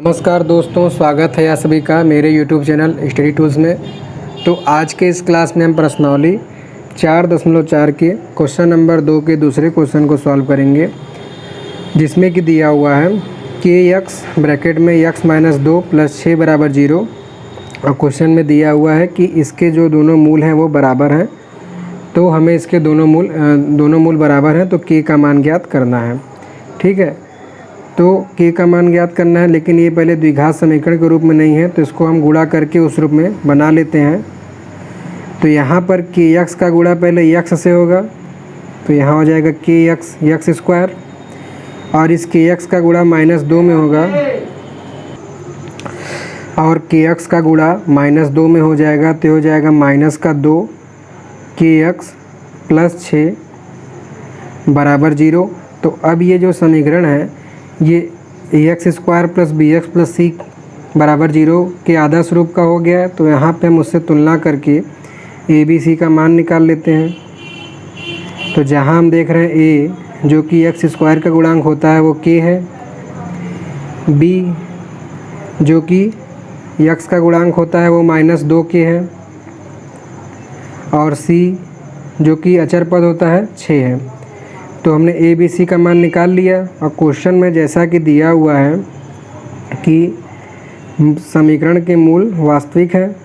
नमस्कार दोस्तों, स्वागत है आप सभी का मेरे YouTube चैनल स्टडी टूल्स में। तो आज के इस क्लास में हम प्रश्नावली 4.4 के क्वेश्चन नंबर 2 के दूसरे क्वेश्चन को सॉल्व करेंगे, जिसमें कि दिया हुआ है कि x ब्रैकेट में x-2 + 6 = 0 और क्वेश्चन में दिया हुआ है कि इसके जो दोनों मूल हैं वो बराबर हैं। तो हमें इसके दोनों मूल बराबर हैं, तो k का मान ज्ञात करना है। ठीक है, तो k का मान ज्ञात करना है, लेकिन ये पहले द्विघात समीकरण के रूप में नहीं है, तो इसको हम गुणा करके उस रूप में बना लेते हैं। तो यहाँ पर kx का गुणा पहले x से होगा, तो यहाँ हो जाएगा kx² और इस kx का गुणा -2 में होगा और kx का गुणा -2 में हो जाएगा, तो हो जाएगा -2 kx + 6 = 0। तो अब ये जो समीकरण है ये ax² + bx + c = 0 के आदर्श रूप का हो गया है। तो यहाँ पे हम उससे तुलना करके a b c का मान निकाल लेते हैं। तो जहाँ हम देख रहे हैं a जो कि x² का गुणांक होता है वो k है, b जो कि x का गुणांक होता है वो -2k है और c जो कि अचर पद होता है 6 है। तो हमने a b c का मान निकाल लिया और क्वेश्चन में जैसा कि दिया हुआ है कि समीकरण के मूल वास्तविक है,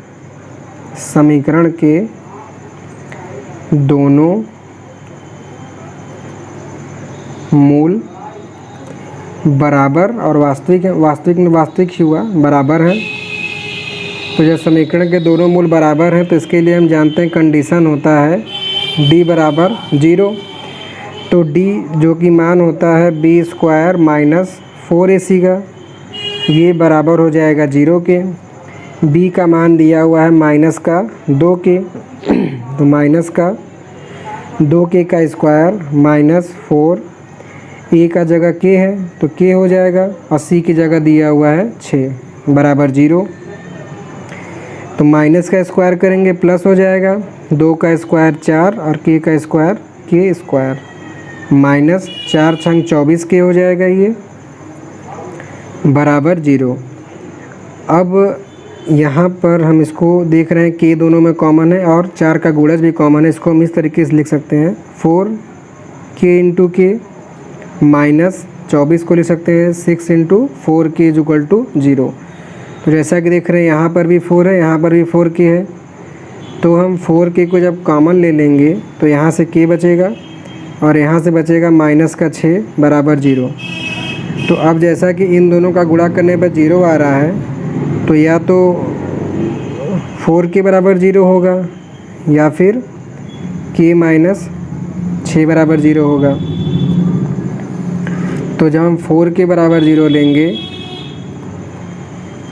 समीकरण के दोनों मूल बराबर और वास्तविक है। वास्तविक में वास्तविक ही हुआ, बराबर है। तो जब समीकरण के दोनों मूल बराबर हैं तो इसके लिए हम जानते हैं कंडीशन होता है d = 0। तो d जो कि मान होता है b² - 4ac का, ये बराबर हो जाएगा 0 के। b का मान दिया हुआ है -2k, तो -2k का स्क्वायर -4, a का जगह k है तो k हो जाएगा और c की जगह दिया हुआ है 6 = 0। तो माइनस का स्क्वायर करेंगे प्लस हो जाएगा, 2 का स्क्वायर 4 और k का स्क्वायर k² -4 × 24k हो जाएगा, ये = 0। अब यहाँ पर हम इसको देख रहे हैं k दोनों में कॉमन है और 4 का गुणज भी कॉमन है। इसको हम इस तरीके से लिख सकते हैं 4k × k -24 को लिख सकते हैं 6 × 4k = 0। तो जैसा कि देख रहे हैं यहाँ पर भी 4 है, यहाँ पर भी 4k है। तो हम 4k को जब कॉमन ले लेंगे तो यहाँ से k बचेगा और यहाँ से बचेगा -6 = 0। तो अब जैसा कि इन दोनों का गुणा करने पर 0 आ रहा है, तो या तो 4k = 0 होगा या फिर k - 6 = 0 होगा। तो जब हम 4k = 0 लेंगे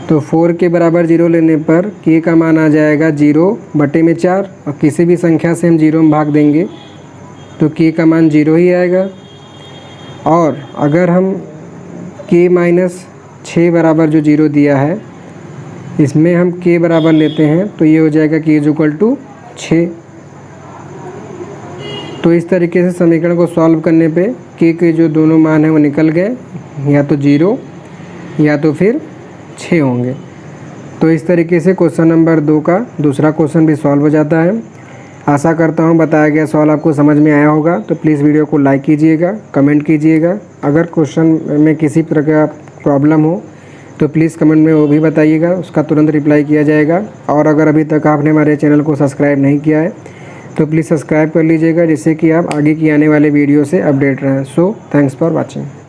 तो 4k = 0 लेने पर k का मान आ जाएगा 0/4 और किसी भी संख्या से हम 0 में भाग देंगे तो k का मान 0 ही आएगा। और अगर हम k - 6 बराबर जो 0 दिया है इसमें हम k बराबर लेते हैं तो ये हो जाएगा k = 6। तो इस तरीके से समीकरण को सॉल्व करने पे k के जो दोनों मान हैं वो निकल गए, या तो 0 या तो फिर 6 होंगे। तो इस तरीके से क्वेश्चन नंबर 2 का दूसरा क्वेश्चन भी सॉल्व हो जाता है। आशा करता हूँ बताया गया सवाल आपको समझ में आया होगा। तो प्लीज़ वीडियो को लाइक कीजिएगा, कमेंट कीजिएगा। अगर क्वेश्चन में किसी तरह का प्रॉब्लम हो तो प्लीज़ कमेंट में वो भी बताइएगा, उसका तुरंत रिप्लाई किया जाएगा। और अगर अभी तक आपने हमारे चैनल को सब्सक्राइब नहीं किया है तो प्लीज़ सब्सक्राइब कर लीजिएगा, जिससे कि आप आगे की आने वाले वीडियो से अपडेट रहें। So thanks for watching.